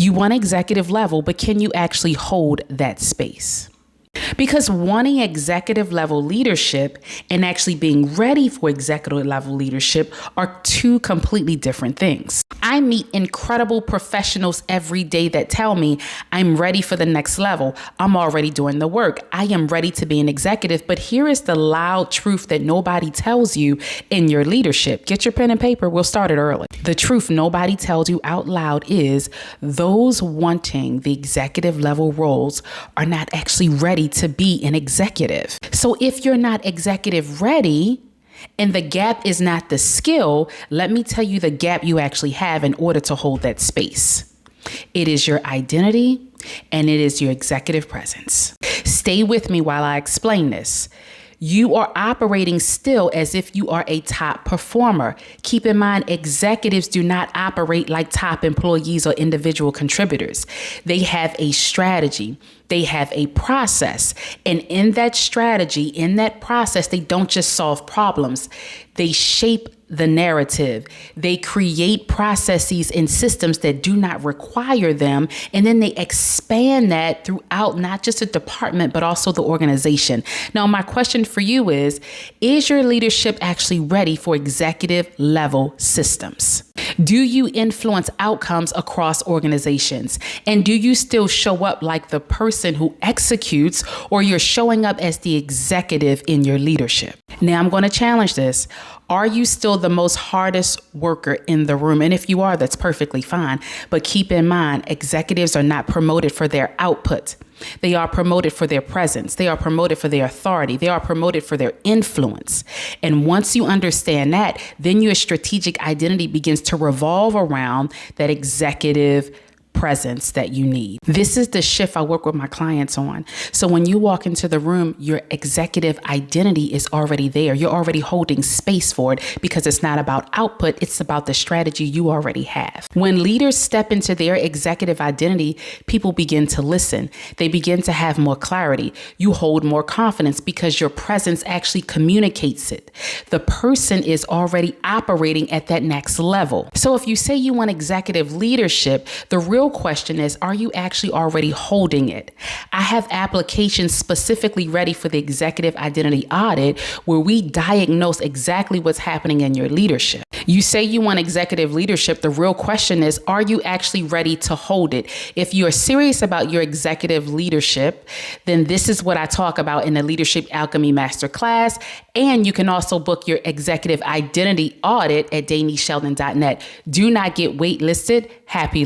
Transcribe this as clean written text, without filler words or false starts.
You want executive level, but can you actually hold that space? Because wanting executive level leadership and actually being ready for executive level leadership are two completely different things. I meet incredible professionals every day that tell me I'm ready for the next level. I'm already doing the work. I am ready to be an executive. But here is the loud truth that nobody tells you in your leadership. Get your pen and paper. We'll start it early. The truth nobody tells you out loud is those wanting the executive level roles are not actually ready to be an executive. So if you're not executive ready and the gap is not the skill, let me tell you the gap you actually have in order to hold that space. It is your identity and it is your executive presence. Stay with me while I explain this. You are operating still as if you are a top performer. Keep in mind, executives do not operate like top employees or individual contributors. They have a strategy. They have a process. And in that strategy, in that process, they don't just solve problems. They shape the narrative. They create processes and systems that do not require them. And then they expand that throughout not just a department, but also the organization. Now, my question for you is your leadership actually ready for executive level systems? Do you influence outcomes across organizations? And do you still show up like the person who executes, or you're showing up as the executive in your leadership? Now, I'm going to challenge this. Are you still the most hardest worker in the room? And if you are, that's perfectly fine. But keep in mind, executives are not promoted for their output. They are promoted for their presence. They are promoted for their authority. They are promoted for their influence. And once you understand that, then your strategic identity begins to revolve around that executive presence that you need. This is the shift I work with my clients on. So when you walk into the room, your executive identity is already there. You're already holding space for it because it's not about output. It's about the strategy you already have. When leaders step into their executive identity, people begin to listen. They begin to have more clarity. You hold more confidence because your presence actually communicates it. The person is already operating at that next level. So if you say you want executive leadership, the real question is, are you actually already holding it? I have applications specifically ready for the executive identity audit where we diagnose exactly what's happening in your leadership. You say you want executive leadership. The real question is, are you actually ready to hold it? If you're serious about your executive leadership, then this is what I talk about in the Leadership Alchemy Masterclass. And you can also book your executive identity audit at DanieSheldon.net. Do not get waitlisted. Happy